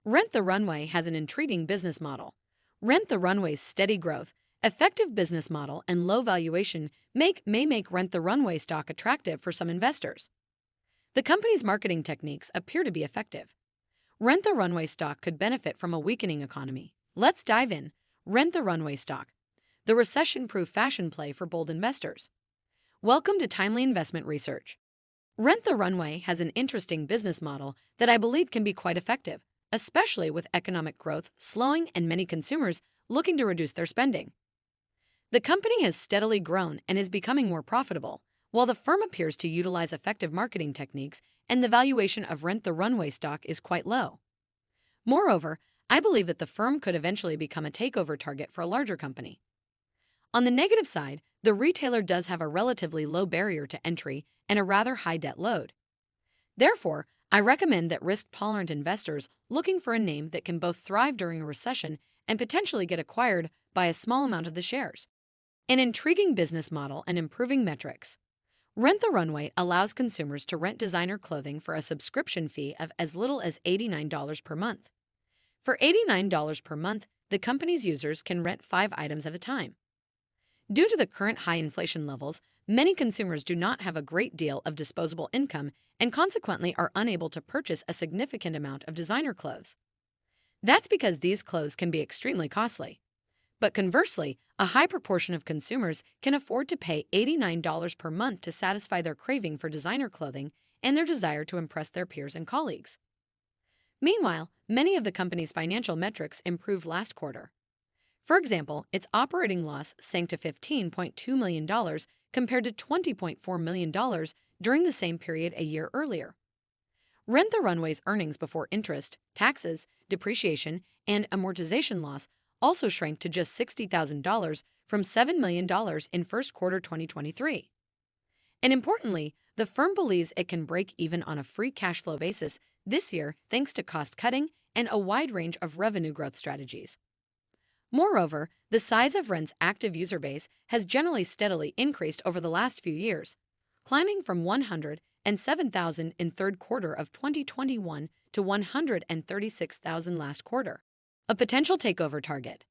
Rent the Runway has an intriguing business model. Rent the Runway's steady growth, effective business model, and low valuation may make Rent the Runway stock attractive for some investors. The company's marketing techniques appear to be effective. Rent the Runway stock could benefit from a weakening economy. Let's dive in. Rent the Runway stock, the recession-proof fashion play for bold investors. Welcome to Timely Investment Research. Rent the Runway has an interesting business model that I believe can be quite effective, especially with economic growth slowing and many consumers looking to reduce their spending. The company has steadily grown and is becoming more profitable, while the firm appears to utilize effective marketing techniques and the valuation of Rent the Runway stock is quite low. Moreover, I believe that the firm could eventually become a takeover target for a larger company. On the negative side, the retailer does have a relatively low barrier to entry and a rather high debt load. Therefore, I recommend that risk-tolerant investors looking for a name that can both thrive during a recession and potentially get acquired by a small amount of the shares. An intriguing business model and improving metrics. Rent the Runway allows consumers to rent designer clothing for a subscription fee of as little as $89 per month. For $89 per month, the company's users can rent 5 items at a time. Due to the current high inflation levels, many consumers do not have a great deal of disposable income and consequently are unable to purchase a significant amount of designer clothes. That's because these clothes can be extremely costly. But conversely, a high proportion of consumers can afford to pay $89 per month to satisfy their craving for designer clothing and their desire to impress their peers and colleagues. Meanwhile, many of the company's financial metrics improved last quarter. For example, its operating loss sank to $15.2 million compared to $20.4 million during the same period a year earlier. Rent the Runway's earnings before interest, taxes, depreciation, and amortization loss also shrank to just $60,000 from $7 million in first quarter 2023. And importantly, the firm believes it can break even on a free cash flow basis this year thanks to cost cutting and a wide range of revenue growth strategies. Moreover, the size of Rent's active user base has generally steadily increased over the last few years, climbing from 107,000 in third quarter of 2021 to 136,000 last quarter. A potential takeover target.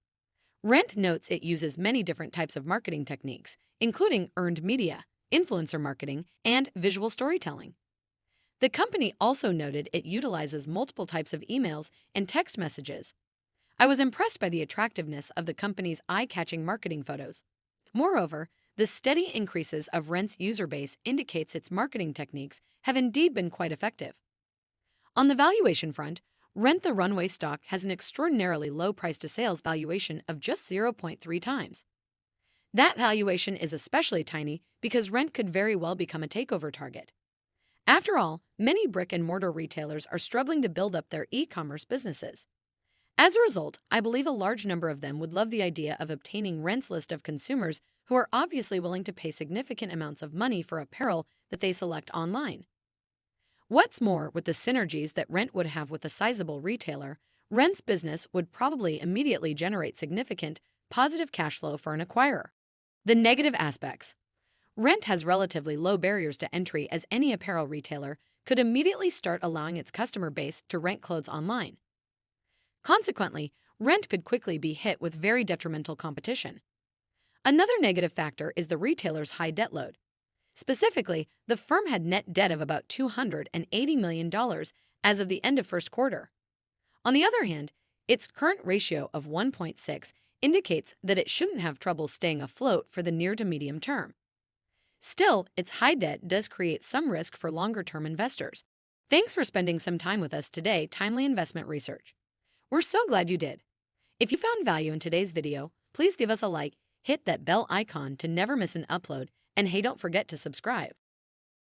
Rent notes it uses many different types of marketing techniques, including earned media, influencer marketing, and visual storytelling. The company also noted it utilizes multiple types of emails and text messages. I was impressed by the attractiveness of the company's eye-catching marketing photos. Moreover, the steady increases of Rent's user base indicates its marketing techniques have indeed been quite effective. On the valuation front, Rent the Runway stock has an extraordinarily low price-to-sales valuation of just 0.3 times. That valuation is especially tiny because Rent could very well become a takeover target. After all, many brick-and-mortar retailers are struggling to build up their e-commerce businesses. As a result, I believe a large number of them would love the idea of obtaining Rent's list of consumers who are obviously willing to pay significant amounts of money for apparel that they select online. What's more, with the synergies that Rent would have with a sizable retailer, Rent's business would probably immediately generate significant, positive cash flow for an acquirer. The negative aspects. Rent has relatively low barriers to entry as any apparel retailer could immediately start allowing its customer base to rent clothes online. Consequently, Rent could quickly be hit with very detrimental competition. Another negative factor is the retailer's high debt load. Specifically, the firm had net debt of about $280 million as of the end of first quarter. On the other hand, its current ratio of 1.6 indicates that it shouldn't have trouble staying afloat for the near to medium term. Still, its high debt does create some risk for longer-term investors. Thanks for spending some time with us today, Timely Investment Research. We're so glad you did. If you found value in today's video, please give us a like, hit that bell icon to never miss an upload, and hey, don't forget to subscribe.